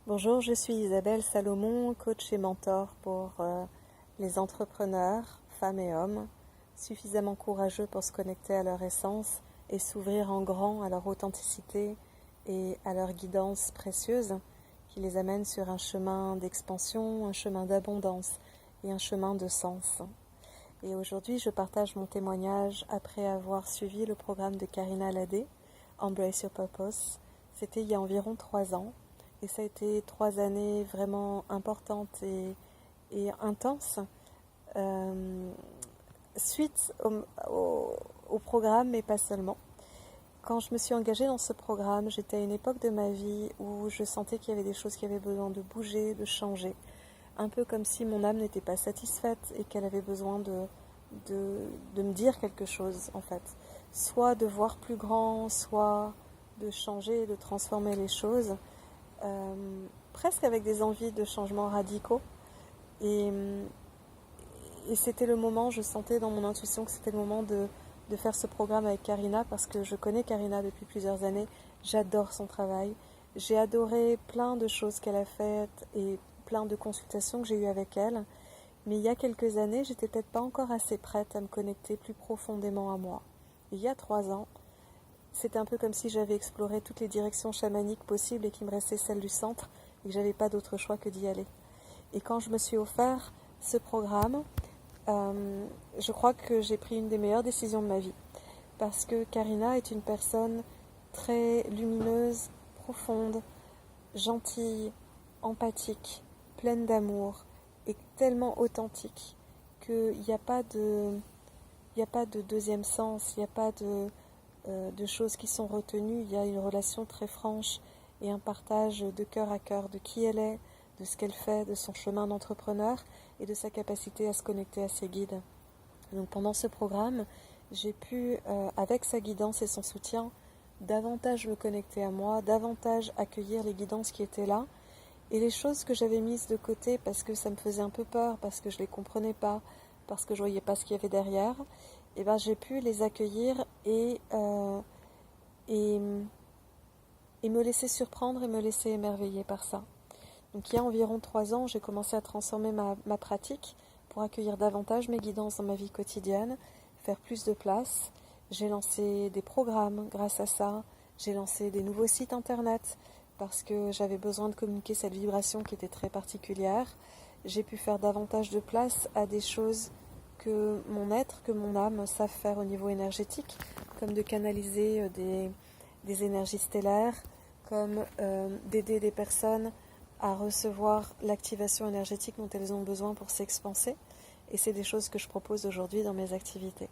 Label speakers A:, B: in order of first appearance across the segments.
A: Bonjour, je suis Isabelle Salomon, coach et mentor pour les entrepreneurs, femmes et hommes, suffisamment courageux pour se connecter à leur essence et s'ouvrir en grand à leur authenticité et à leur guidance précieuse qui les amène sur un chemin d'expansion, un chemin d'abondance et un chemin de sens. Et aujourd'hui, je partage mon témoignage après avoir suivi le programme de Karina Ladé, Embrace Your Purpose. C'était il y a environ 3 ans. Et ça a été 3 années vraiment importantes et intenses suite au programme, mais pas seulement. Quand je me suis engagée dans ce programme, j'étais à une époque de ma vie où je sentais qu'il y avait des choses qui avaient besoin de bouger, de changer. Un peu comme si mon âme n'était pas satisfaite et qu'elle avait besoin de me dire quelque chose, en fait. Soit de voir plus grand, soit de changer, de transformer les choses. Presque avec des envies de changements radicaux. Et, et c'était le moment, je sentais dans mon intuition que c'était le moment de faire ce programme avec Karina parce que je connais Karina depuis plusieurs années. J'adore son travail. J'ai adoré plein de choses qu'elle a faites et plein de consultations que j'ai eues avec elle. Mais il y a quelques années, j'étais peut-être pas encore assez prête à me connecter plus profondément à moi. Et il y a 3 ans, c'était un peu comme si j'avais exploré toutes les directions chamaniques possibles et qu'il me restait celle du centre et que j'avais pas d'autre choix que d'y aller. Et quand je me suis offert ce programme, je crois que j'ai pris une des meilleures décisions de ma vie. Parce que Karina est une personne très lumineuse, profonde, gentille, empathique, pleine d'amour et tellement authentique qu'il n'y a pas de, il n'y a pas de deuxième sens, il n'y a pas de choses qui sont retenues. Il y a une relation très franche et un partage de cœur à cœur de qui elle est, de ce qu'elle fait, de son chemin d'entrepreneur et de sa capacité à se connecter à ses guides. Donc pendant ce programme, j'ai pu, avec sa guidance et son soutien, davantage me connecter à moi, davantage accueillir les guidances qui étaient là et les choses que j'avais mises de côté parce que ça me faisait un peu peur, parce que je ne les comprenais pas, parce que je ne voyais pas ce qu'il y avait derrière. Et ben, j'ai pu les accueillir et, et me laisser surprendre et me laisser émerveiller par ça. Donc il y a environ 3 ans, j'ai commencé à transformer ma pratique pour accueillir davantage mes guidances dans ma vie quotidienne, faire plus de place. J'ai lancé des programmes grâce à ça, j'ai lancé des nouveaux sites internet parce que j'avais besoin de communiquer cette vibration qui était très particulière. J'ai pu faire davantage de place à des choses que mon être, que mon âme savent faire au niveau énergétique, comme de canaliser des énergies stellaires, comme d'aider des personnes à recevoir l'activation énergétique dont elles ont besoin pour s'expanser. Et c'est des choses que je propose aujourd'hui dans mes activités.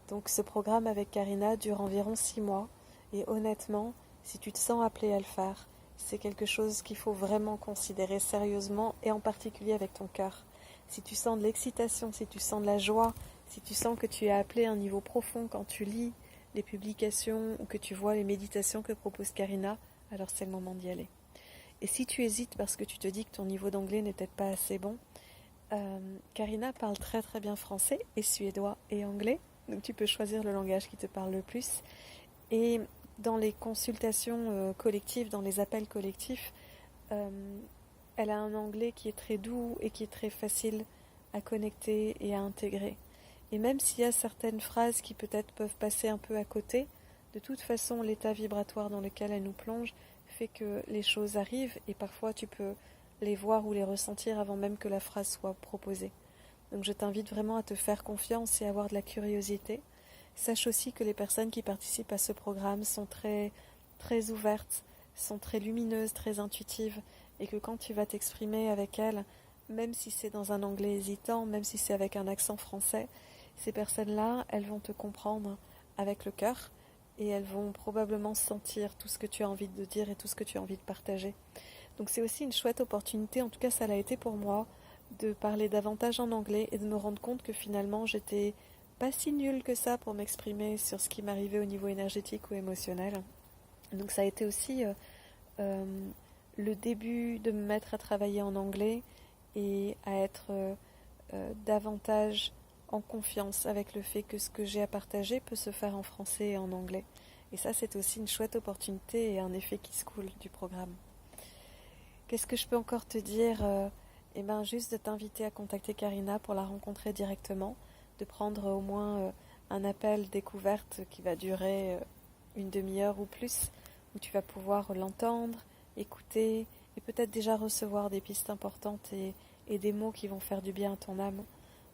A: Donc ce programme avec Karina dure environ 6 mois. Et honnêtement, si tu te sens appelé à le faire, c'est quelque chose qu'il faut vraiment considérer sérieusement et en particulier avec ton cœur. Si tu sens de l'excitation, si tu sens de la joie, si tu sens que tu es appelé à un niveau profond quand tu lis les publications ou que tu vois les méditations que propose Karina, alors c'est le moment d'y aller. Et si tu hésites parce que tu te dis que ton niveau d'anglais n'est peut-être pas assez bon, Karina parle très très bien français et suédois et anglais, donc tu peux choisir le langage qui te parle le plus. Et dans les consultations collectives, dans les appels collectifs, elle a un anglais qui est très doux et qui est très facile à connecter et à intégrer. Et même s'il y a certaines phrases qui peut-être peuvent passer un peu à côté, de toute façon l'état vibratoire dans lequel elle nous plonge fait que les choses arrivent et parfois tu peux les voir ou les ressentir avant même que la phrase soit proposée. Donc je t'invite vraiment à te faire confiance et à avoir de la curiosité. Sache aussi que les personnes qui participent à ce programme sont très, très ouvertes, sont très lumineuses, très intuitives, et que quand tu vas t'exprimer avec elles, même si c'est dans un anglais hésitant, même si c'est avec un accent français, ces personnes-là, elles vont te comprendre avec le cœur, et elles vont probablement sentir tout ce que tu as envie de dire et tout ce que tu as envie de partager. Donc c'est aussi une chouette opportunité, en tout cas ça l'a été pour moi, de parler davantage en anglais et de me rendre compte que finalement j'étais pas si nulle que ça pour m'exprimer sur ce qui m'arrivait au niveau énergétique ou émotionnel. Donc ça a été aussi le début de me mettre à travailler en anglais et à être davantage en confiance avec le fait que ce que j'ai à partager peut se faire en français et en anglais. Et ça, c'est aussi une chouette opportunité et un effet qui se coule du programme. Qu'est-ce que je peux encore te dire? Eh ben, juste de t'inviter à contacter Karina pour la rencontrer directement, de prendre au moins un appel découverte qui va durer une demi-heure ou plus, où tu vas pouvoir l'entendre, écouter et peut-être déjà recevoir des pistes importantes et des mots qui vont faire du bien à ton âme.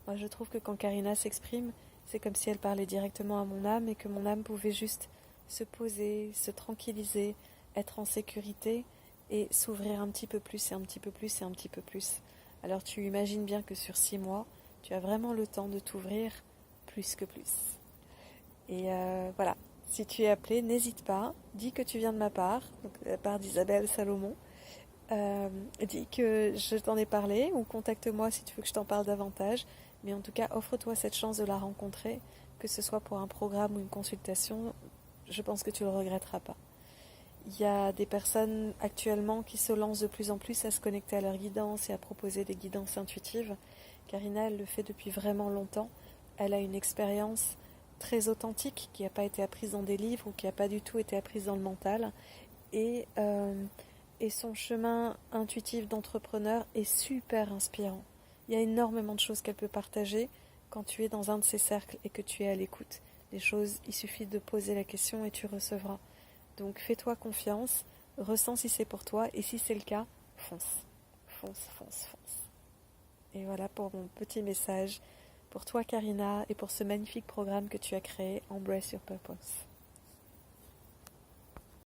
A: Moi, je trouve que quand Karina s'exprime, c'est comme si elle parlait directement à mon âme et que mon âme pouvait juste se poser, se tranquilliser, être en sécurité et s'ouvrir un petit peu plus et un petit peu plus et un petit peu plus. Alors tu imagines bien que sur 6 mois, tu as vraiment le temps de t'ouvrir plus que plus. Et voilà, si tu es appelé, n'hésite pas, dis que tu viens de ma part, donc de la part d'Isabelle Salomon. Dis que je t'en ai parlé ou contacte-moi si tu veux que je t'en parle davantage. Mais en tout cas, offre-toi cette chance de la rencontrer, que ce soit pour un programme ou une consultation. Je pense que tu ne le regretteras pas. Il y a des personnes actuellement qui se lancent de plus en plus à se connecter à leur guidance et à proposer des guidances intuitives. Karina, elle le fait depuis vraiment longtemps. Elle a une expérience très authentique qui n'a pas été apprise dans des livres ou qui n'a pas du tout été apprise dans le mental. Et, euh, et son chemin intuitif d'entrepreneur est super inspirant. Il y a énormément de choses qu'elle peut partager quand tu es dans un de ces cercles et que tu es à l'écoute. Les choses, il suffit de poser la question et tu recevras. Donc fais-toi confiance, ressens si c'est pour toi et si c'est le cas, fonce. Fonce, fonce, fonce. Et voilà pour mon petit message pour toi Karina et pour ce magnifique programme que tu as créé, Embrace Your Purpose.